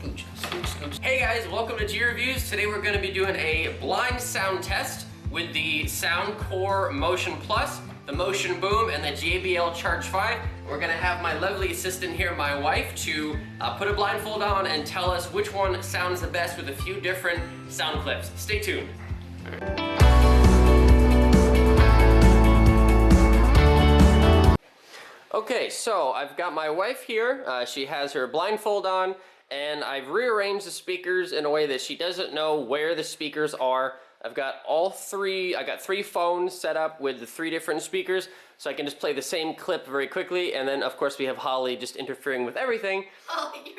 Scooch, scooch, scooch. Hey guys, welcome to G Reviews. Today we're going to be doing a blind sound test with the Soundcore Motion Plus, the Motion Boom, and the JBL Charge 5. We're going to have my lovely assistant here, my wife, to put a blindfold on and tell us which one sounds the best with a few different sound clips. Stay tuned. Okay, so I've got my wife here. She has her blindfold on, and I've rearranged the speakers in a way that she doesn't know where the speakers are. I've got three phones set up with the three different speakers, so I can just play the same clip very quickly, and then of course we have Holly just interfering with everything.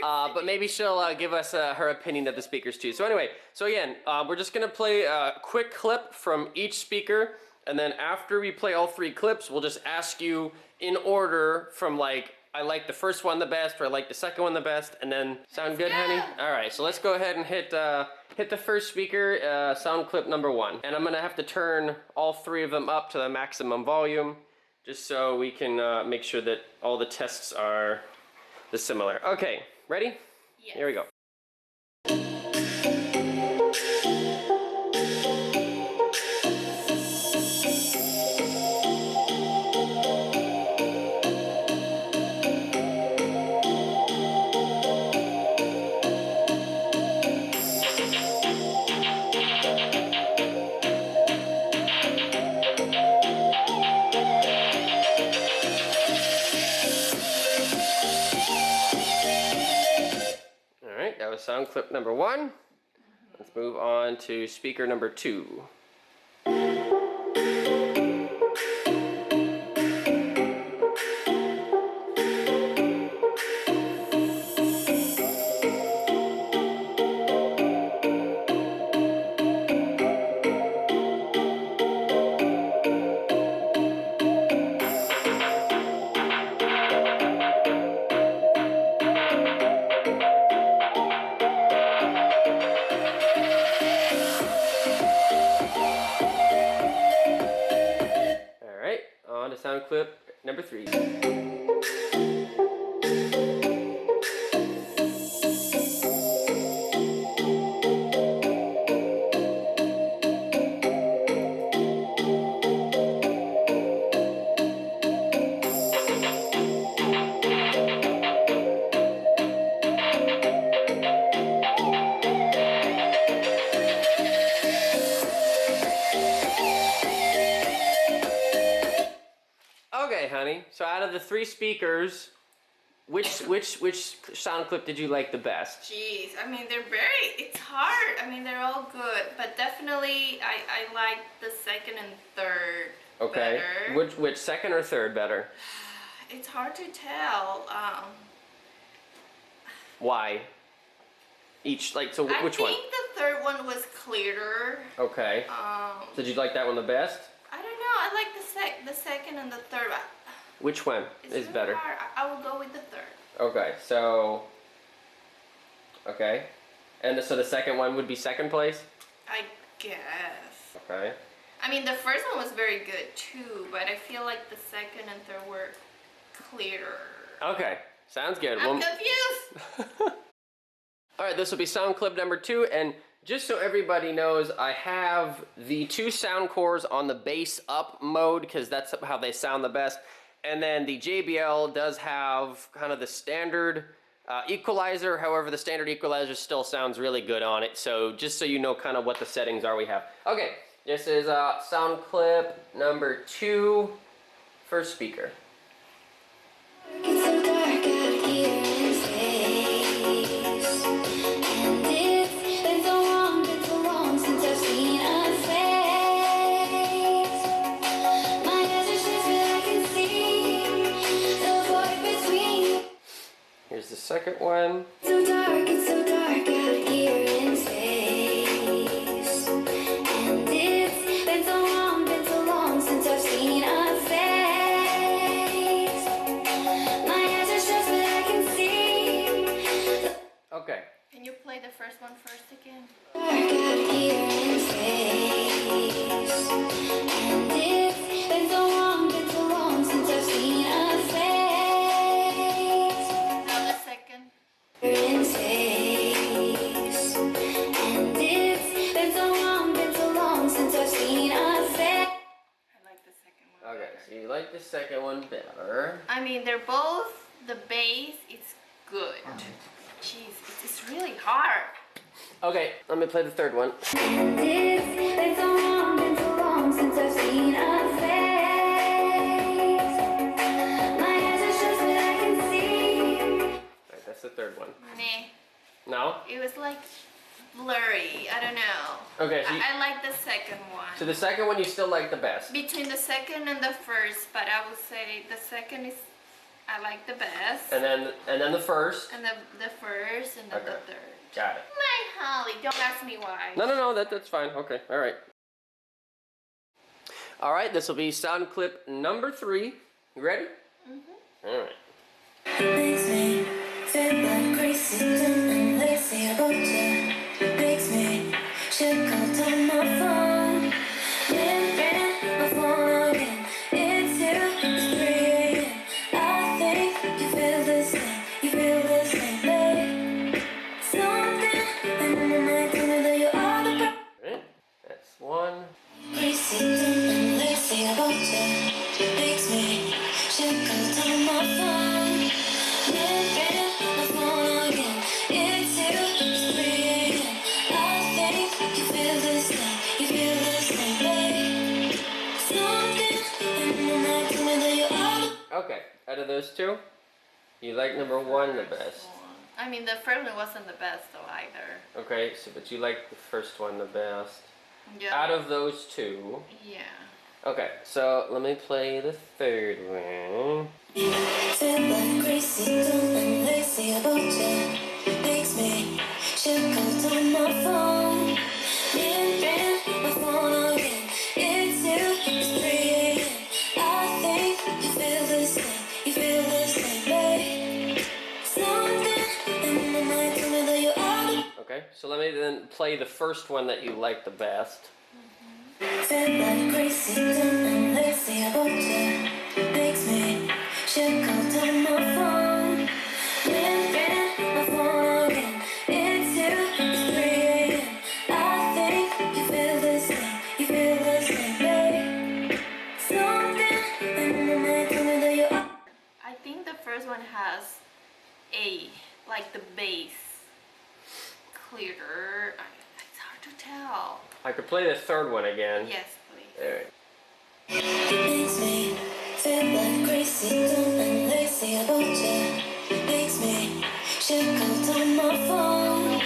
But maybe she'll give us her opinion of the speakers too. So anyway, again, we're just gonna play a quick clip from each speaker, and then after we play all three clips, we'll just ask you in order from like, I like the first one the best, or I like the second one the best, and then sound good, honey? All right, so let's go ahead and hit the first speaker, sound clip number 1. And I'm gonna have to turn all three of them up to the maximum volume, just so we can make sure that all the tests are similar. Okay, ready? Yes. Here we go. That was sound clip number 1. Let's move on to speaker number 2. On to sound clip number 3. Okay, honey. So out of the 3 speakers, which sound clip did you like the best? Jeez, I mean it's hard. I mean they're all good, but definitely I like the second and third better. Which second or third better? It's hard to tell. Why? Which one? I think the third one was clearer. Okay. So did you like that one the best? I don't know. I like the second and the third. Which one is really better? Hard. I will go with the third. Okay, so and so the second one would be second place? I guess. Okay. I mean the first one was very good too, but I feel like the second and third were clearer. Okay, sounds good. I'm confused. All right, this will be sound clip number 2, and just so everybody knows, I have the 2 Soundcores on the bass up mode because that's how they sound the best. And then the JBL does have kind of the standard equalizer. However, the standard equalizer still sounds really good on it. So just so you know kind of what the settings are we have. Okay, this is sound clip number 2, first speaker. Here's the second one. So dark, it's so dark out here in space. And it's been so long since I've seen a face. My eyes are shut but I can see. Okay. Can you play the first one first again? Dark out here in space. And it's been so long since I've seen a face. Now the second. In space. like the second one better. I mean, they're both, the bass, it's good. Jeez, it's really hard. Okay, let me play the third one. Been so long since I've seen a face. My eyes are shut, but I can see. Alright, that's the third one. Nah, No? it was like blurry. I don't know. Okay, so, I like the second one. so the second one you still like the best. Between the second and the first, but I would say the second is I like the best. And then the first. And the first and then the third. Got it. My Holly, don't ask me why. No, that's fine. Okay, alright. Alright, this will be sound clip number 3. You ready? Mm-hmm. Alright. Makes me feel like crazy, something lazy about you. Makes me check out on my phone. Ring my phone again. It's you, it's 3 a.m. I think you feel the same, babe. Something in my mind tell me that you are the Alright, that's one. crazy, something lazy about you. Makes me check out on my phone. Ring my phone again. It's you, it's 3 a.m. I think you feel the same, babe. Something in my mind tell me that you are the Okay, out of those two, you like number 1 the best. I mean, the first one wasn't the best though either. Okay, so but you like the first one the best. Yeah. Out of those two. Yeah. Okay, so let me play the third one. feel like crazy, something lazy about you. Makes me check out on my phone. Ring my phone again. It's you, it's 3 a.m. I think you feel the same, babe. Something in my mind tell me that you are the Okay, so let me then play the first one that you like the best. feel like crazy, something lazy about you. Makes me check out on my phone. Ring my phone again. It's you, it's 3 a.m. I think you feel the same, babe. Something in my mind tell me that you are. I think the first one has like the bass clearer. It's hard to tell. I could play the third one again. Yes, please. Alright. Makes me feel like crazy, something lazy about you. Makes me check out on my phone.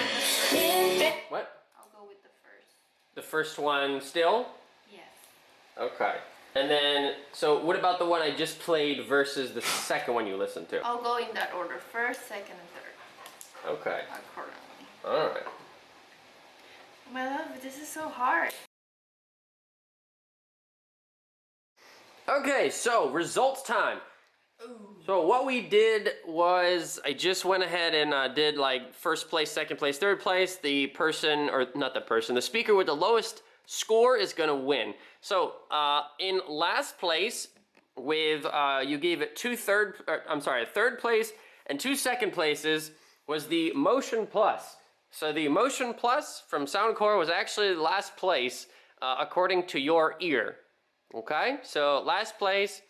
What? I'll go with the first. The first one still? Yes. Okay. And then, so what about the one I just played versus the second one you listened to? I'll go in that order: first, second, and third, Okay. accordingly. Alright. My love, this is so hard. Okay, so results time. So what we did was I just went ahead and did like first place, second place, third place. The person, or not the person, the speaker with the lowest score is gonna win. So in last place with, you gave it a third place and 2 second places was the Motion Plus. So the Motion Plus from Soundcore was actually last place according to your ear. Okay, so last place,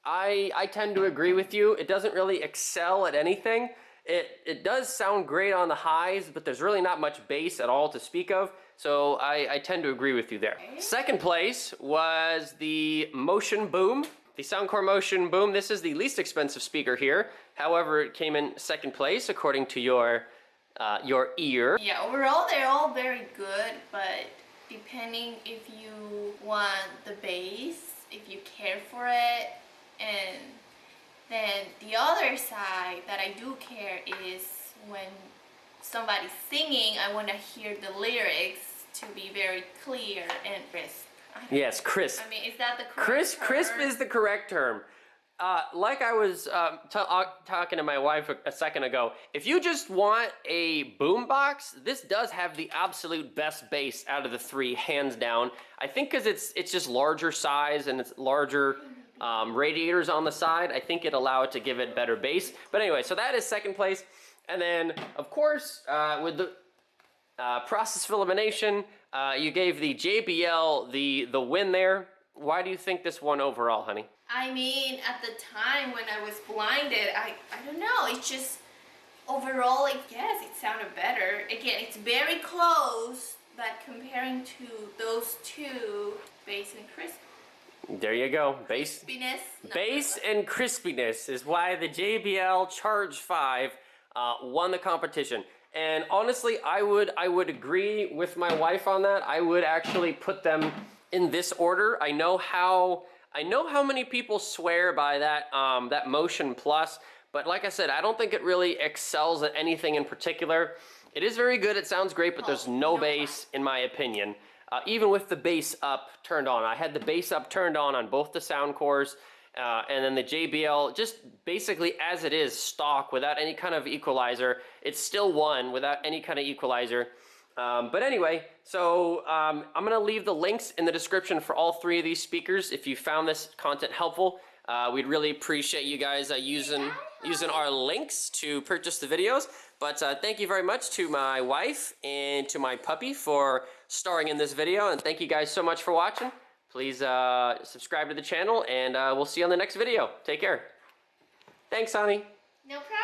I tend to agree with you. It doesn't really excel at anything. It does sound great on the highs, but there's really not much bass at all to speak of. So I tend to agree with you there. Second place was the Motion Boom, the Soundcore Motion Boom. This is the least expensive speaker here. However, it came in second place according to your ear. Yeah, overall they're all very good, but depending if you want the bass, if you care for it, and then the other side that I do care is when somebody's singing, I want to hear the lyrics to be very clear and crisp. Yes, crisp. I mean, is that the correct term? Crisp is the correct term. Like I was talking to my wife a second ago, if you just want a boombox, this does have the absolute best bass out of the 3, hands down. I think because it's just larger size and it's larger radiators on the side, I think it allowed it to give it better bass. But anyway, so that is second place. And then, of course, with the process of elimination, you gave the JBL the win there. Why do you think this won overall, honey? I mean, at the time when I was blinded, I don't know, it's just overall, like, yes, it sounded better. Again, it's very close, but comparing to those two, bass and crisp. There you go. Bass, Crispiness. bass and crispiness is why the JBL Charge 5 won the competition. And honestly, I would agree with my wife on that. I would actually put them in this order. I know how many people swear by that that Motion Plus, but like I said, I don't think it really excels at anything in particular. It is very good. It sounds great, but there's no bass in my opinion. Even with the bass up turned on. I had the bass up turned on both the Soundcores, and then the JBL, just basically as it is, stock, without any kind of equalizer. It still won without any kind of equalizer. But anyway, so I'm going to leave the links in the description for all three of these speakers. If you found this content helpful, we'd really appreciate you guys using our links to purchase the videos. But thank you very much to my wife and to my puppy for starring in this video. And thank you guys so much for watching. Please subscribe to the channel, and we'll see you on the next video. Take care. Thanks, honey. No problem.